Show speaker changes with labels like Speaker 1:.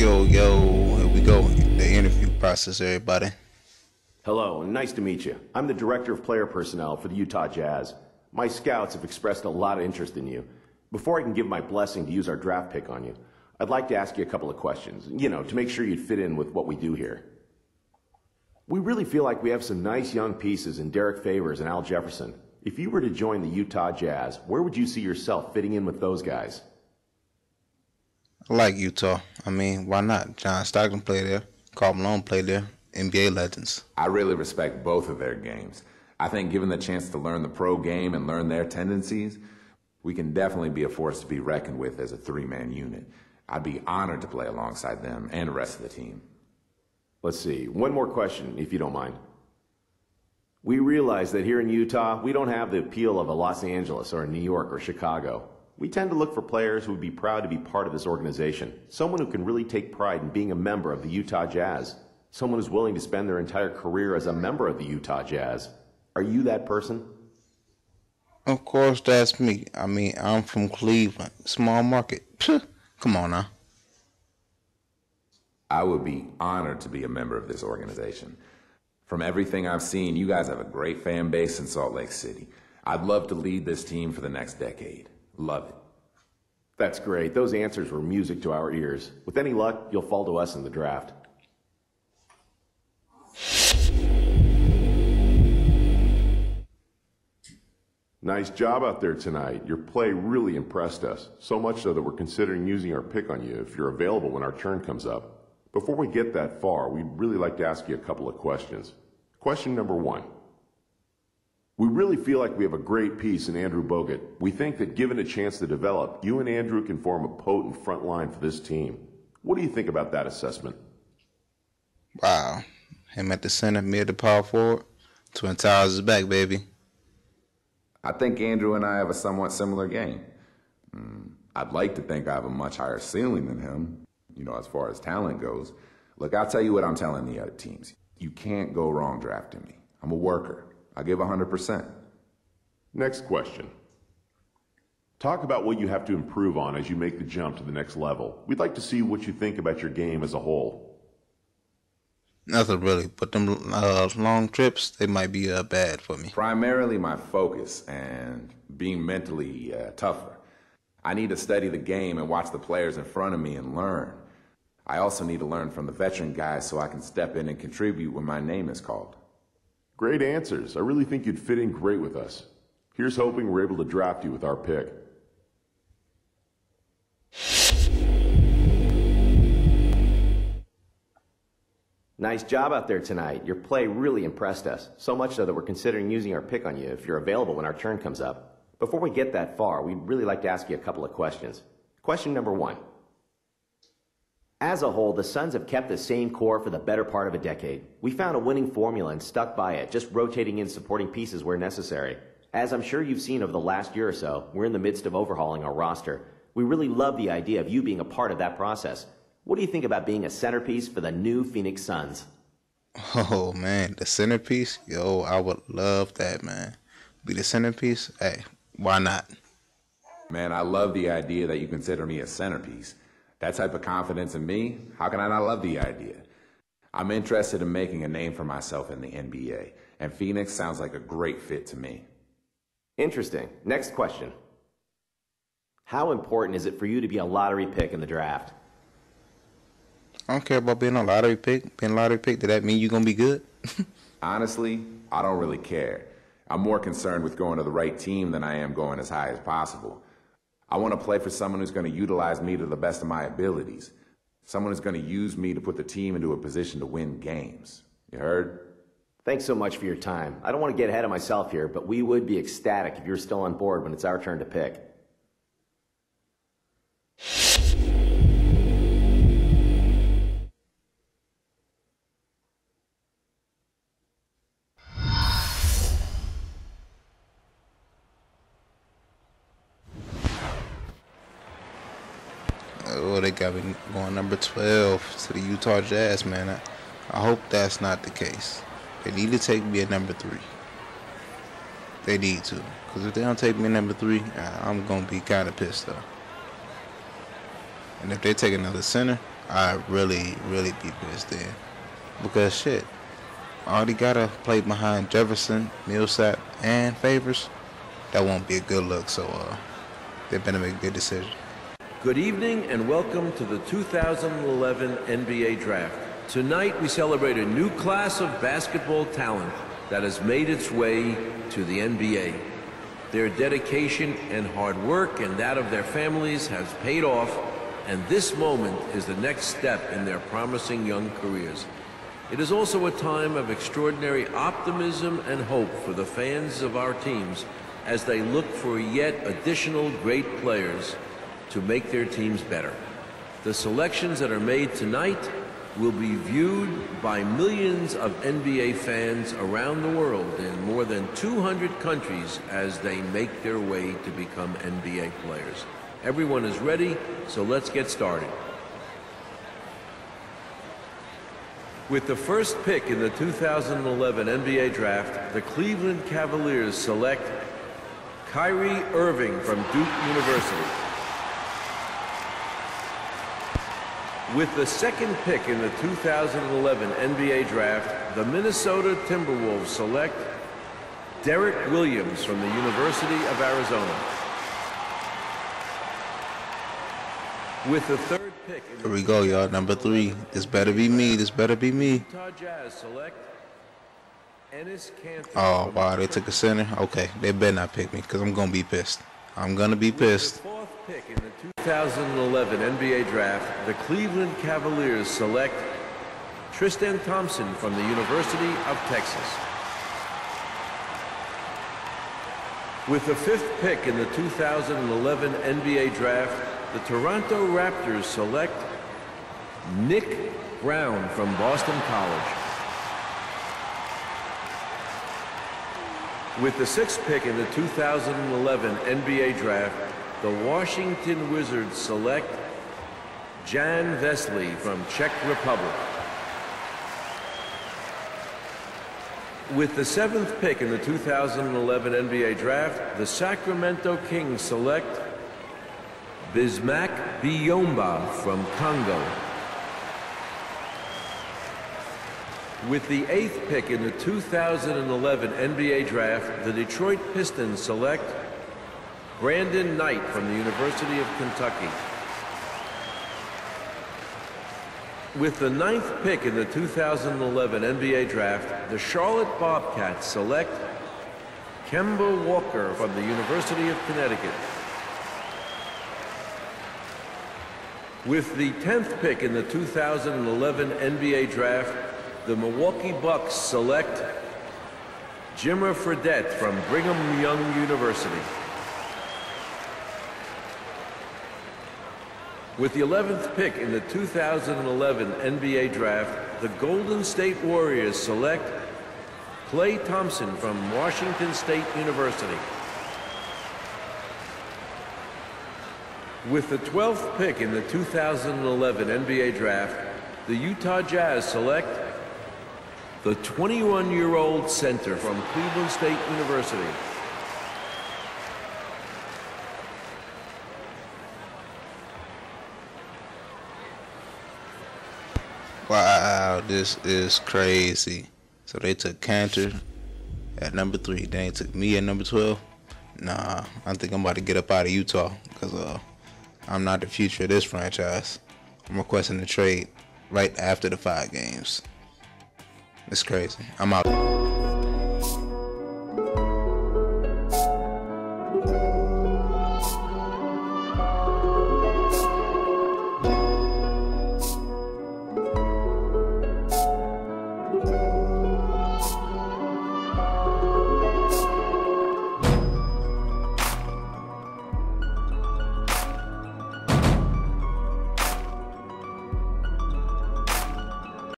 Speaker 1: Yo, here we go. The interview process, everybody.
Speaker 2: Hello, and nice to meet you. I'm the Director of Player Personnel for the Utah Jazz. My scouts have expressed a lot of interest in you. Before I can give my blessing to use our draft pick on you, I'd like to ask you a couple of questions, to make sure you'd fit in with what we do here. We really feel like we have some nice young pieces in Derek Favors and Al Jefferson. If you were to join the Utah Jazz, where would you see yourself fitting in with those guys?
Speaker 1: I like Utah. I mean, why not? John Stockton played there. Karl Malone played there. NBA legends.
Speaker 3: I really respect both of their games. I think given the chance to learn the pro game and learn their tendencies, we can definitely be a force to be reckoned with as a three-man unit. I'd be honored to play alongside them and the rest of the team.
Speaker 2: Let's see. One more question, if you don't mind. We realize that here in Utah, we don't have the appeal of a Los Angeles or a New York or Chicago. We tend to look for players who would be proud to be part of this organization. Someone who can really take pride in being a member of the Utah Jazz. Someone who's willing to spend their entire career as a member of the Utah Jazz. Are you that person?
Speaker 1: Of course, that's me. I mean, I'm from Cleveland. Small market. Come on now.
Speaker 3: I would be honored to be a member of this organization. From everything I've seen, you guys have a great fan base in Salt Lake City. I'd love to lead this team for the next decade. Love it.
Speaker 2: That's great. Those answers were music to our ears. With any luck, you'll fall to us in the draft. Nice job out there tonight. Your play really impressed us, so much so that we're considering using our pick on you if you're available when our turn comes up. Before we get that far, we'd really like to ask you a couple of questions. Question number one. We really feel like we have a great piece in Andrew Bogut. We think that given a chance to develop, you and Andrew can form a potent front line for this team. What do you think about that assessment?
Speaker 1: Wow. Him at the center, mid to power forward. Twin Towers is back, baby.
Speaker 3: I think Andrew and I have a somewhat similar game. I'd like to think I have a much higher ceiling than him, as far as talent goes. Look, I'll tell you what I'm telling the other teams. You can't go wrong drafting me. I'm a worker. I give 100%.
Speaker 2: Next question. Talk about what you have to improve on as you make the jump to the next level. We'd like to see what you think about your game as a whole.
Speaker 1: Nothing really, but them long trips, they might be bad for me.
Speaker 3: Primarily my focus and being mentally tougher. I need to study the game and watch the players in front of me and learn. I also need to learn from the veteran guys so I can step in and contribute when my name is called.
Speaker 2: Great answers. I really think you'd fit in great with us. Here's hoping we're able to draft you with our pick. Nice job out there tonight. Your play really impressed us, so much so that we're considering using our pick on you if you're available when our turn comes up. Before we get that far, we'd really like to ask you a couple of questions. Question number one. As a whole, the Suns have kept the same core for the better part of a decade. We found a winning formula and stuck by it, just rotating in supporting pieces where necessary. As I'm sure you've seen over the last year or so, we're in the midst of overhauling our roster. We really love the idea of you being a part of that process. What do you think about being a centerpiece for the new Phoenix Suns?
Speaker 1: Oh, man, the centerpiece? Yo, I would love that, man. Be the centerpiece? Hey, why not?
Speaker 3: Man, I love the idea that you consider me a centerpiece. That type of confidence in me, how can I not love the idea? I'm interested in making a name for myself in the NBA, and Phoenix sounds like a great fit to me.
Speaker 2: Interesting. Next question. How important is it for you to be a lottery pick in the draft?
Speaker 1: I don't care about being a lottery pick. Being a lottery pick, does that mean you're going to be good?
Speaker 3: Honestly, I don't really care. I'm more concerned with going to the right team than I am going as high as possible. I want to play for someone who's going to utilize me to the best of my abilities. Someone who's going to use me to put the team into a position to win games. You heard?
Speaker 2: Thanks so much for your time. I don't want to get ahead of myself here, but we would be ecstatic if you're still on board when it's our turn to pick.
Speaker 1: Oh, they got me going number 12 to the Utah Jazz, man. I hope that's not the case. They need to take me at number 3. They need to. Because if they don't take me at number 3, I'm going to be kind of pissed off. And if they take another center, I'd really be pissed then. Because shit, I already gotta play behind Jefferson, Millsap, and Favors. That won't be a good look, so they better make a good decision.
Speaker 4: Good evening and welcome to the 2011 NBA Draft. Tonight we celebrate a new class of basketball talent that has made its way to the NBA. Their dedication and hard work and that of their families has paid off, and this moment is the next step in their promising young careers. It is also a time of extraordinary optimism and hope for the fans of our teams as they look for yet additional great players to make their teams better. The selections that are made tonight will be viewed by millions of NBA fans around the world in more than 200 countries as they make their way to become NBA players. Everyone is ready, so let's get started. With the first pick in the 2011 NBA Draft, the Cleveland Cavaliers select Kyrie Irving from Duke University. With the second pick in the 2011 NBA Draft, the Minnesota Timberwolves select Derek Williams from the University of Arizona. With the third pick in the
Speaker 1: Here we go, y'all. Number 3. This better be me. This better be me.
Speaker 4: Utah Jazz select Enes Kanter.
Speaker 1: Oh, wow. They took a center. Okay. They better not pick me because I'm going to be pissed. I'm going to be pissed.
Speaker 4: With the fourth pick in the 2011 NBA Draft, the Cleveland Cavaliers select Tristan Thompson from the University of Texas. With the fifth pick in the 2011 NBA Draft, the Toronto Raptors select Nick Brown from Boston College. With the sixth pick in the 2011 NBA Draft, the Washington Wizards select Jan Vesley from Czech Republic. With the seventh pick in the 2011 NBA Draft, the Sacramento Kings select Bismack Biyombo from Congo. With the eighth pick in the 2011 NBA Draft, the Detroit Pistons select Brandon Knight from the University of Kentucky. With the ninth pick in the 2011 NBA Draft, the Charlotte Bobcats select Kemba Walker from the University of Connecticut. With the 10th pick in the 2011 NBA Draft, the Milwaukee Bucks select Jimmer Fredette from Brigham Young University. With the 11th pick in the 2011 NBA Draft, the Golden State Warriors select Klay Thompson from Washington State University. With the 12th pick in the 2011 NBA Draft, the Utah Jazz select the 21-year-old center from Cleveland State University.
Speaker 1: Wow, this is crazy. So they took Kanter at number 3. Then they took me at number 12. Nah, I think I'm about to get up out of Utah because I'm not the future of this franchise. I'm requesting a trade right after the 5 games. It's crazy. I'm out.